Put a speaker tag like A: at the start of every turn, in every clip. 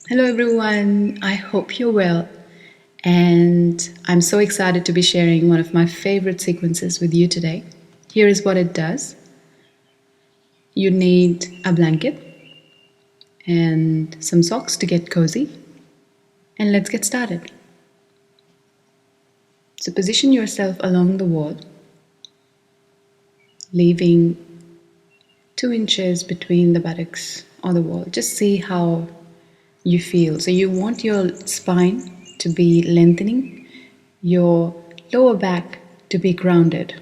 A: Hello, everyone. I hope you're well. And I'm so excited to be sharing one of my favorite sequences with you today. Here is what it does: you need a blanket and some socks to get cozy. And let's get started. So, position yourself along the wall, leaving 2 inches between the buttocks on the wall. Just see how you feel. So, you want your spine to be lengthening, your lower back to be grounded,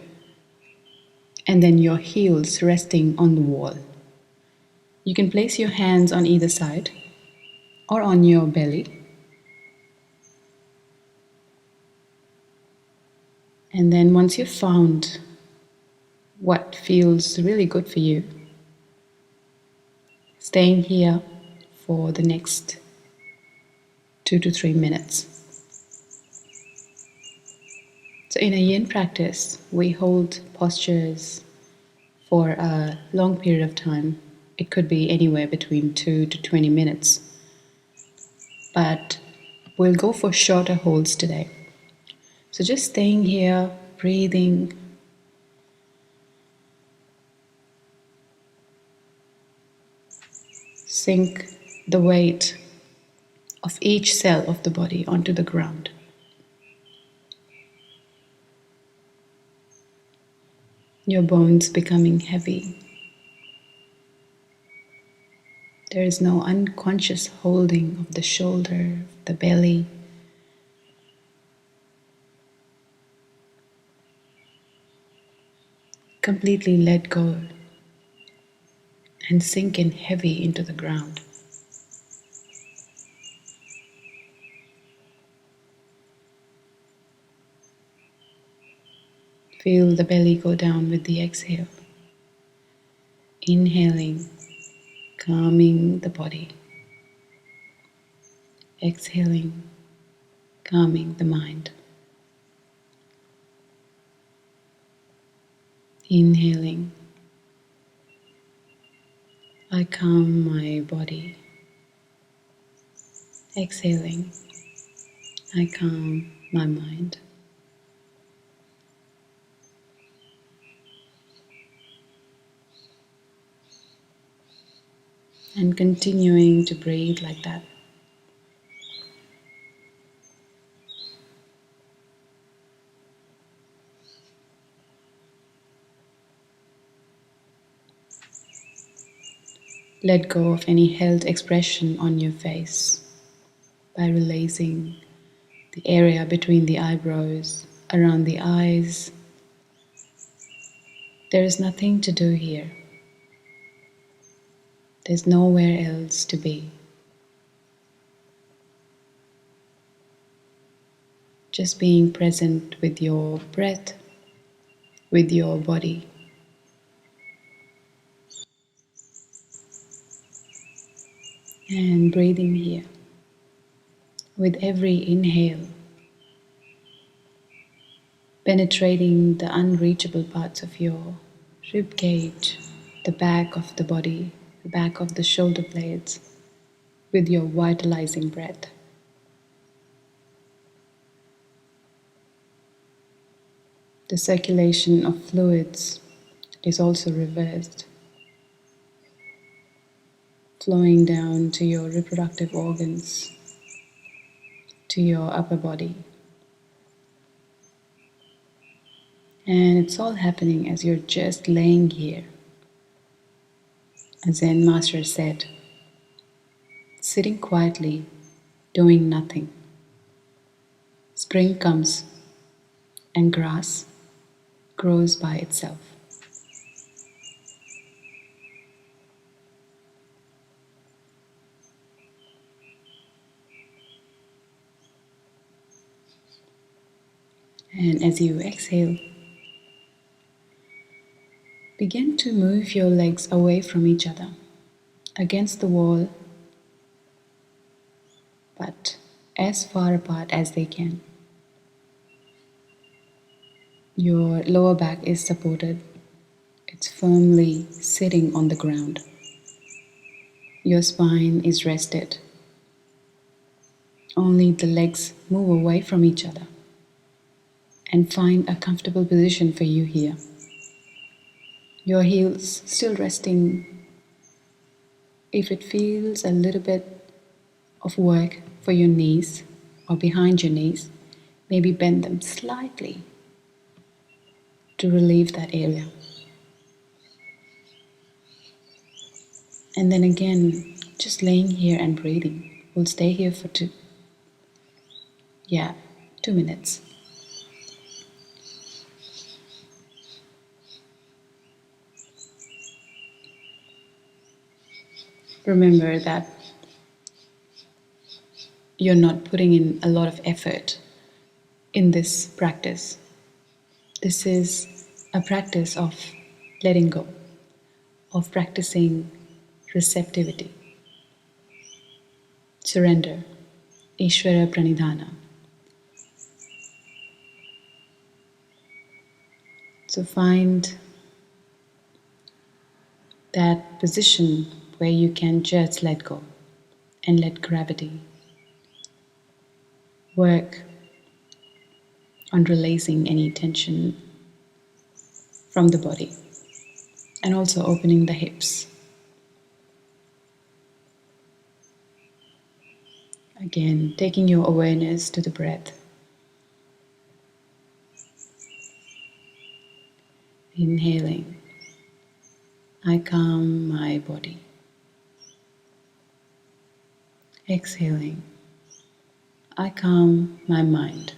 A: and then your heels resting on the wall. You can place your hands on either side or on your belly. And then once you've found what feels really good for you, staying here for the next 2 to 3 minutes. So in a yin practice, we hold postures for a long period of time. It could be anywhere between 2 to 20 minutes. But we'll go for shorter holds today. So just staying here, breathing. Sink the weight of each cell of the body onto the ground. Your bones becoming heavy. There is no unconscious holding of the shoulder, the belly. Completely let go and sink in heavy into the ground. Feel the belly go down with the exhale. Inhaling, calming the body. Exhaling, calming the mind. Inhaling, I calm my body. Exhaling, I calm my mind. And continuing to breathe like that. Let go of any held expression on your face by releasing the area between the eyebrows, around the eyes. There is nothing to do here. There's nowhere else to be. Just being present with your breath, with your body. And breathing here. With every inhale, penetrating the unreachable parts of your rib cage, the back of the body, the back of the shoulder blades, with your vitalizing breath. The circulation of fluids is also reversed, flowing down to your reproductive organs, to your upper body. And it's all happening as you're just laying here. A Zen master said, sitting quietly, doing nothing. Spring comes and grass grows by itself. And as you exhale, begin to move your legs away from each other, against the wall, but as far apart as they can. Your lower back is supported. It's firmly sitting on the ground. Your spine is rested. Only the legs move away from each other. And find a comfortable position for you here. Your heels still resting. If it feels a little bit of work for your knees or behind your knees, maybe bend them slightly to relieve that area. And then again, just laying here and breathing. We'll stay here for 2 minutes. Remember that you're not putting in a lot of effort in this practice. This is a practice of letting go, of practicing receptivity, surrender, Ishvara Pranidhana. So find that position where you can just let go and let gravity work on releasing any tension from the body and also opening the hips. Again, taking your awareness to the breath. Inhaling, I calm my body. Exhaling, I calm my mind.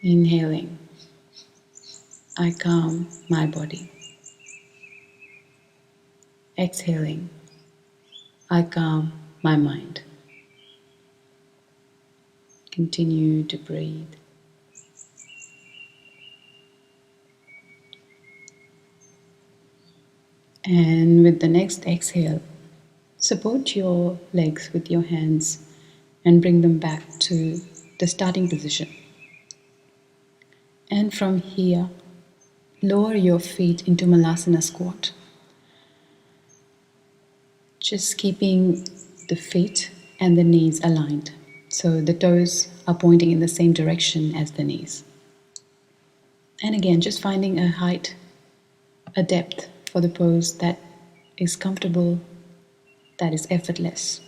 A: Inhaling, I calm my body. Exhaling, I calm my mind. Continue to breathe. And with the next exhale, support your legs with your hands and bring them back to the starting position. And from here, lower your feet into Malasana squat. Just keeping the feet and the knees aligned. So the toes are pointing in the same direction as the knees. And again, just finding a height, a depth for the pose that is comfortable, that is effortless.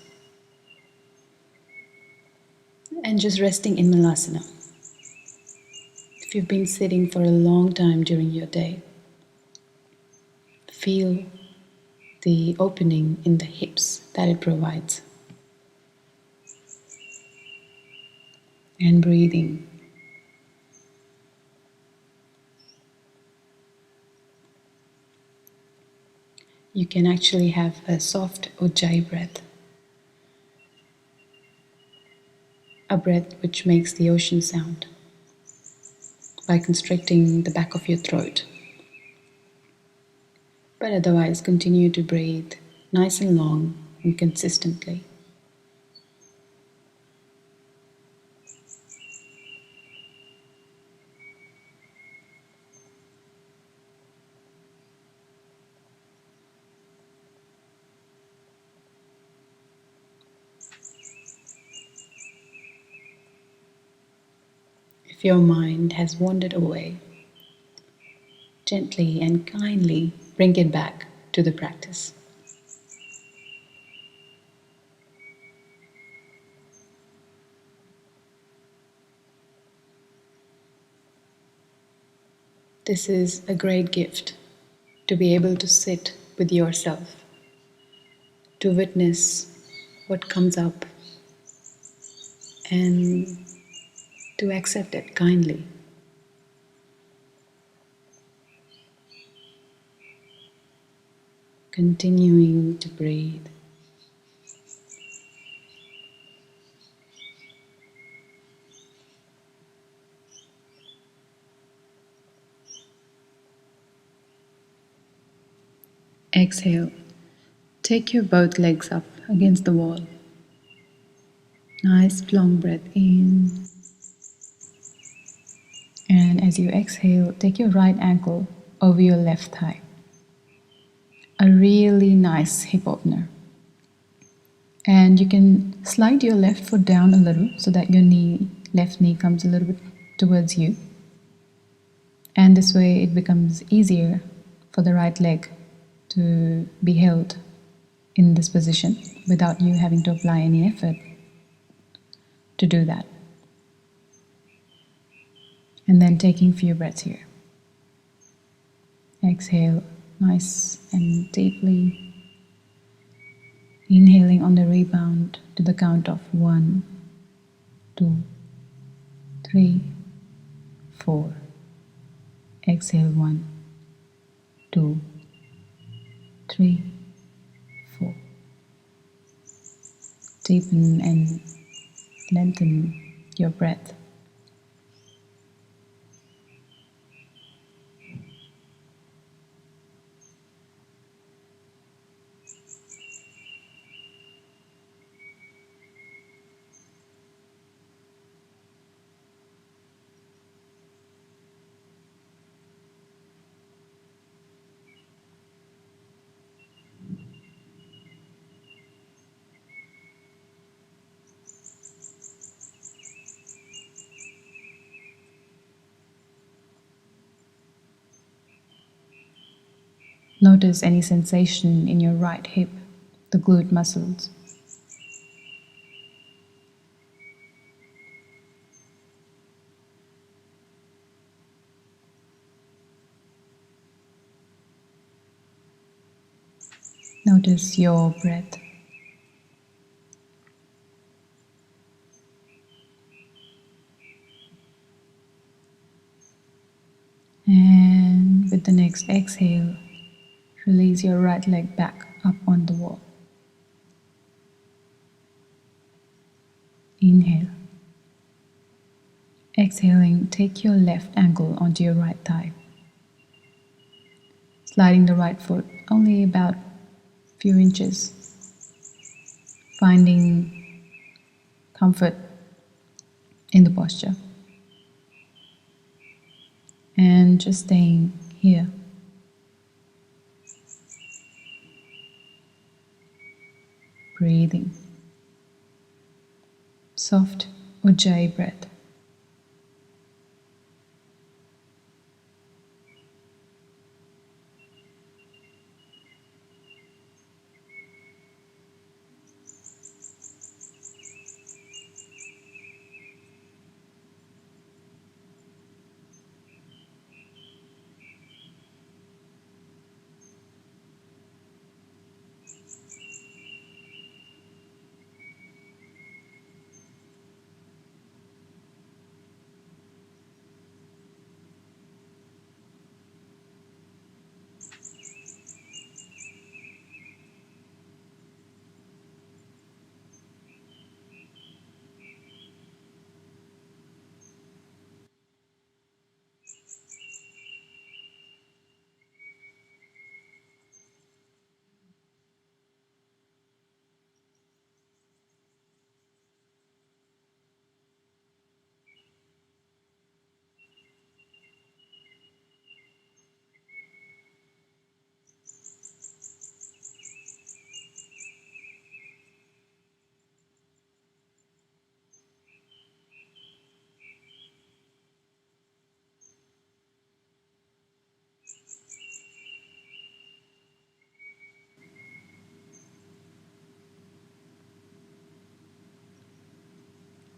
A: And just resting in Malasana. If you've been sitting for a long time during your day, feel the opening in the hips that it provides. And breathing. You can actually have a soft Ujjayi breath. A breath which makes the ocean sound by constricting the back of your throat. But otherwise, continue to breathe nice and long and consistently. If your mind has wandered away, gently and kindly bring it back to the practice. This is a great gift, to be able to sit with yourself, to witness what comes up and to accept it kindly. Continuing to breathe. Exhale. Take your both legs up against the wall. Nice long breath in. And as you exhale, take your right ankle over your left thigh. A really nice hip opener. And you can slide your left foot down a little so that your left knee comes a little bit towards you. And this way it becomes easier for the right leg to be held in this position without you having to apply any effort to do that. And then taking a few breaths here. Exhale nice and deeply. Inhaling on the rebound to the count of 1, 2, 3, 4. Exhale 1, 2, 3, 4. Deepen and lengthen your breath. Notice any sensation in your right hip, the glute muscles. Notice your breath. And with the next exhale, release your right leg back up on the wall. Inhale. Exhaling, take your left ankle onto your right thigh. Sliding the right foot only about a few inches. Finding comfort in the posture. And just staying here. Breathing. Soft Ujjayi breath.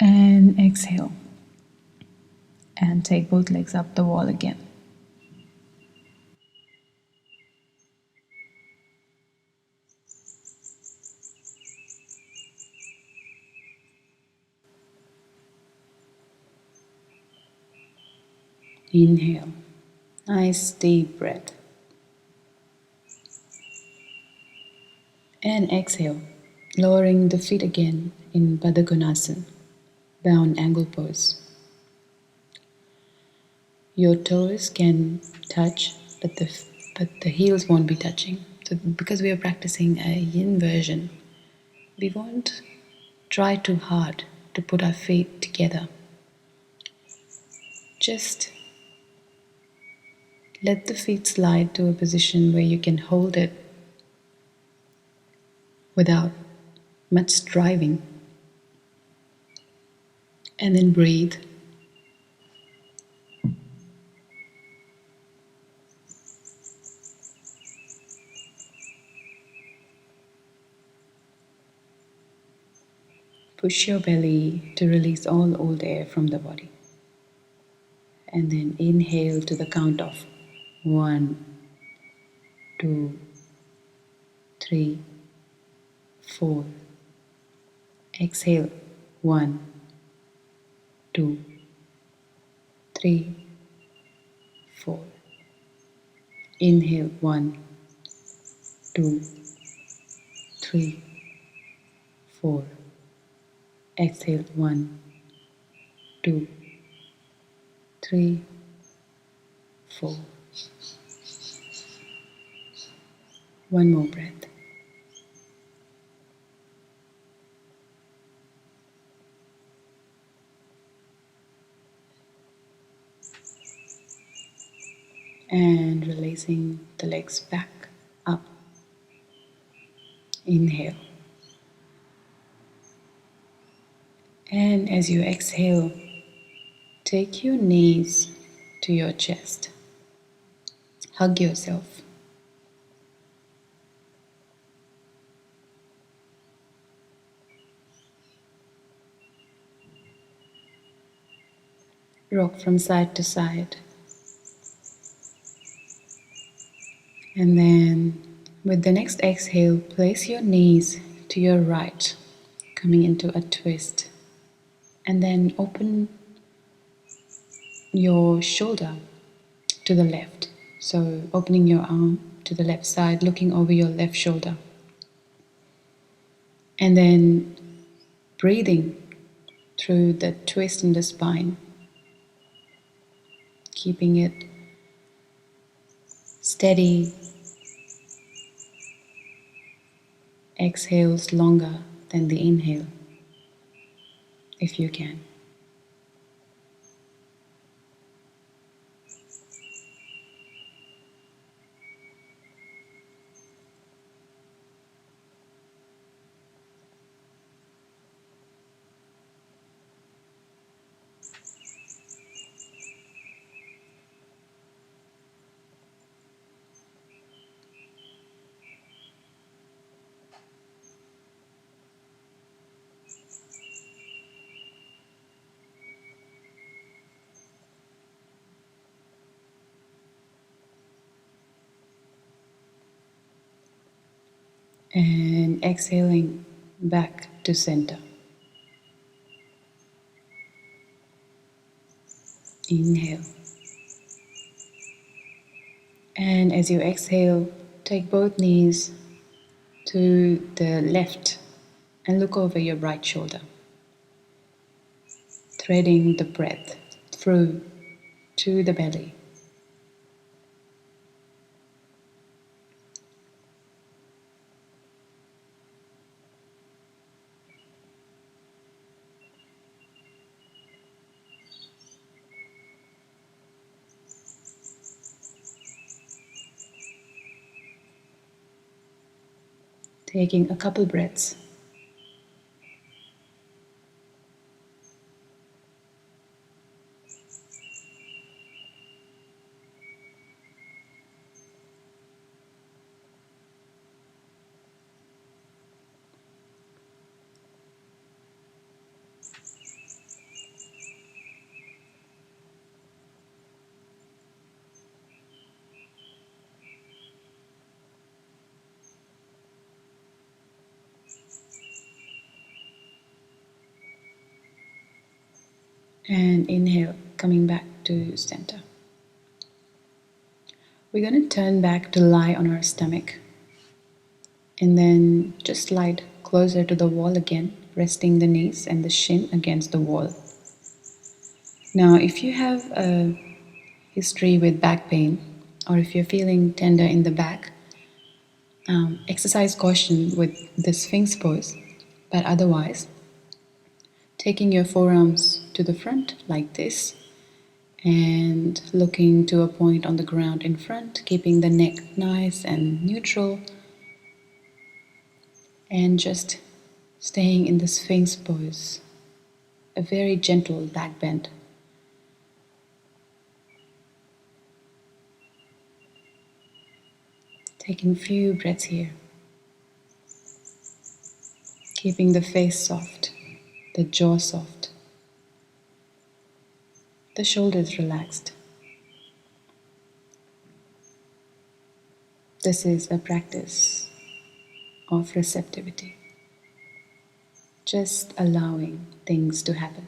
A: And exhale. And take both legs up the wall again. Inhale. Nice deep breath. And exhale, lowering the feet again in Baddha Konasana, bound angle pose. Your toes can touch, but the heels won't be touching. So because we are practicing a yin version, we won't try too hard to put our feet together. Just let the feet slide to a position where you can hold it without much striving. And then breathe. Push your belly to release all old air from the body. And then inhale to the count of 1, 2, 3, 4. Exhale 1, 2, 3, 4. Inhale 1, 2, 3, 4. Exhale 1, 2, 3, 4. One more breath. And releasing the legs back up. Inhale. And as you exhale, take your knees to your chest. Hug yourself. Rock from side to side. And then with the next exhale, place your knees to your right, coming into a twist. And then open your shoulder to the left. So opening your arm to the left side, looking over your left shoulder. And then breathing through the twist in the spine, keeping it steady. Exhales longer than the inhale, if you can. And exhaling back to center. Inhale. And as you exhale, take both knees to the left and look over your right shoulder. Threading the breath through to the belly. Taking a couple breaths. And inhale, coming back to center. We're going to turn back to lie on our stomach. And then just slide closer to the wall again, resting the knees and the shin against the wall. Now, if you have a history with back pain, or if you're feeling tender in the back, exercise caution with the Sphinx pose. But otherwise, taking your forearms to the front like this and looking to a point on the ground in front, keeping the neck nice and neutral, and just Staying in the Sphinx pose, a very gentle back bend. Taking a few breaths here, keeping the face soft, the jaw soft, the shoulders relaxed. This is a practice of receptivity, just allowing things to happen.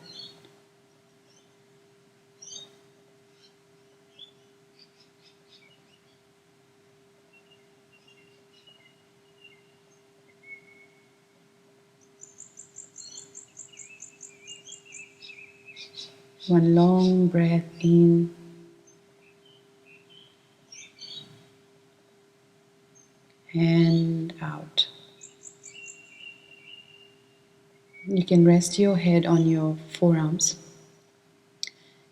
A: One long breath in and out. You can rest your head on your forearms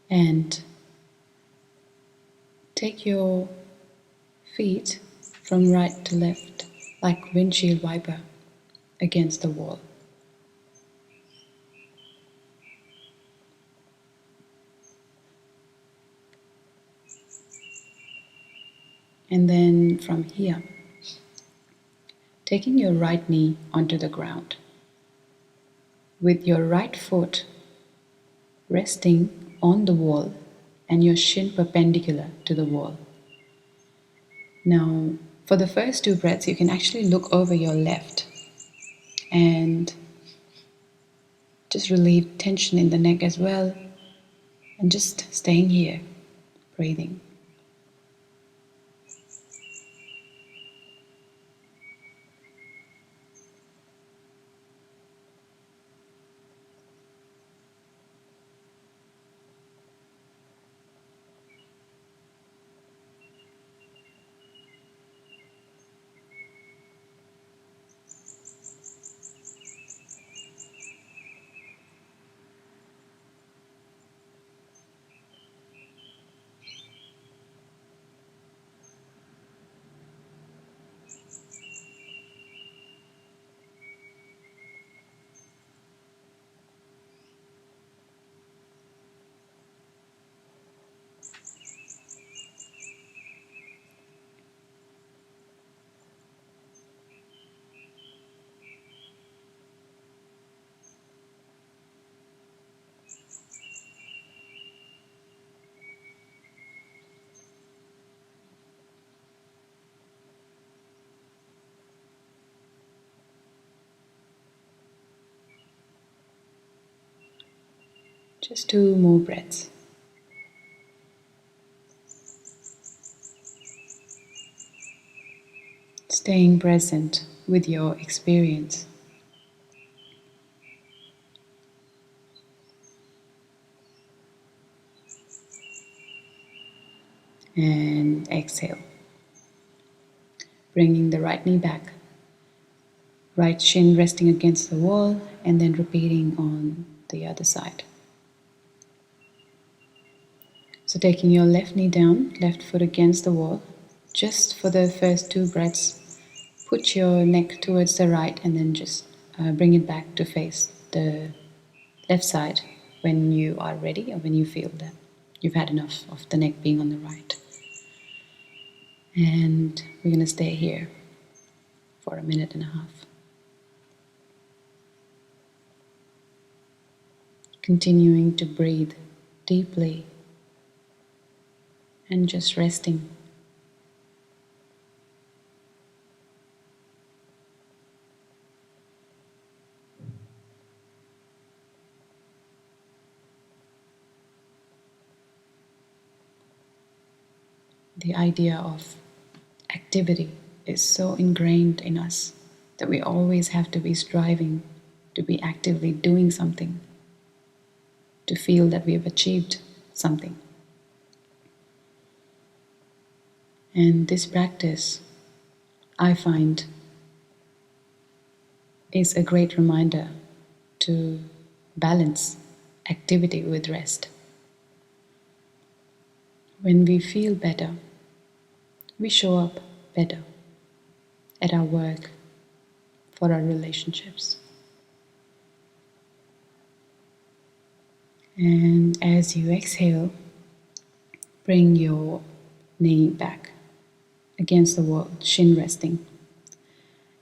A: and take your feet from right to left like windshield wiper against the wall. And then from here, taking your right knee onto the ground, with your right foot resting on the wall and your shin perpendicular to the wall. Now, for the first two breaths, you can actually look over your left and just relieve tension in the neck as well, and just staying here, breathing. Just two more breaths. Staying present with your experience. And exhale. Bringing the right knee back. Right shin resting against the wall, and then repeating on the other side. So taking your left knee down, left foot against the wall. Just for the first two breaths, put your neck towards the right and then just bring it back to face the left side when you are ready, or when you feel that you've had enough of the neck being on the right. And we're going to stay here for a minute and a half. Continuing to breathe deeply and just resting. The idea of activity is so ingrained in us that we always have to be striving to be actively doing something, to feel that we have achieved something. And this practice, I find, is a great reminder to balance activity with rest. When we feel better, we show up better at our work, for our relationships, And as you exhale, bring your knee back against the wall, shin resting,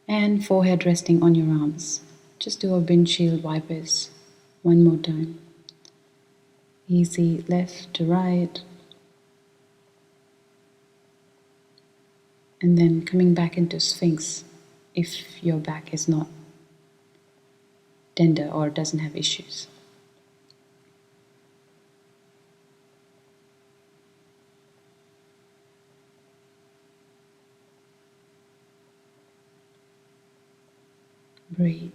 A: and forehead resting on your arms. Just do a windshield wipers one more time. Easy left to right, and then coming back into Sphinx if your back is not tender or doesn't have issues. Breathe.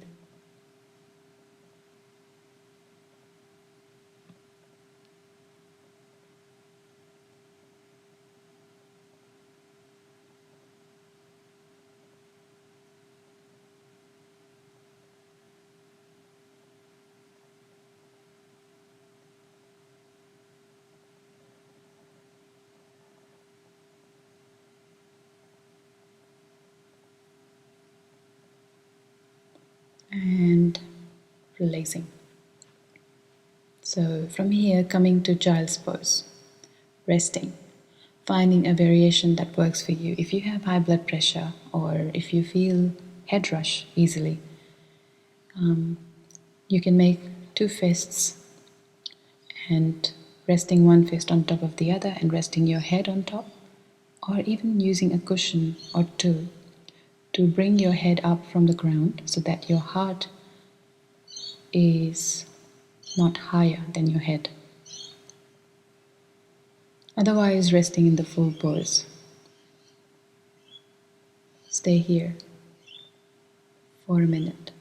A: And releasing. So from here, coming to child's pose, resting, finding a variation that works for you. If you have high blood pressure or if you feel head rush easily, you can make two fists and resting one fist on top of the other and resting your head on top, or even using a cushion or two to bring your head up from the ground so that your heart is not higher than your head. Otherwise, resting in the full pose. Stay here for a minute.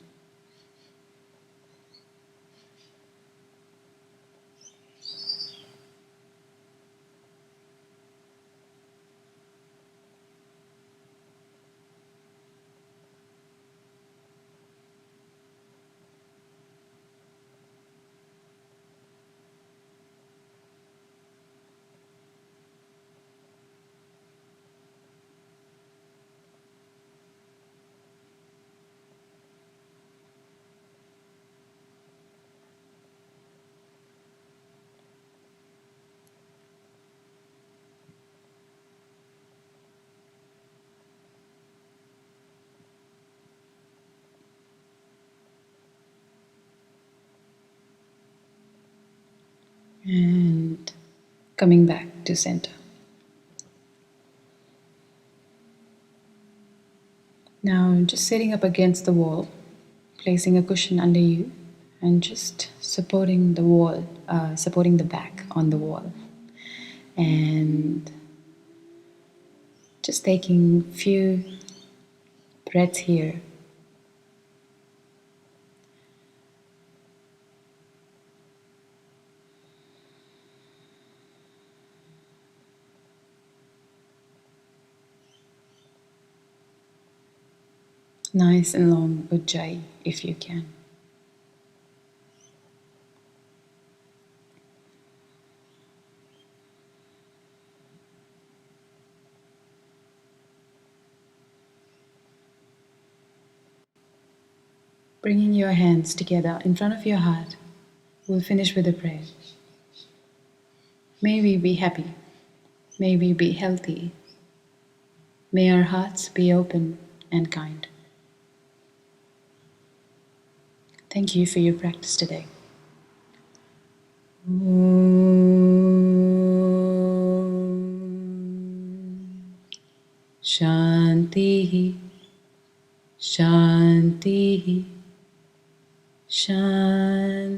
A: And coming back to center. Now just sitting up against the wall, placing a cushion under you and just supporting the wall, supporting the back on the wall. And just taking few breaths here. Nice and long ujjayi if you can. Bringing your hands together in front of your heart, we'll finish with a prayer. May we be happy. May we be healthy. May our hearts be open and kind. Thank you for your practice today. Shanti, Shanti, Shanti.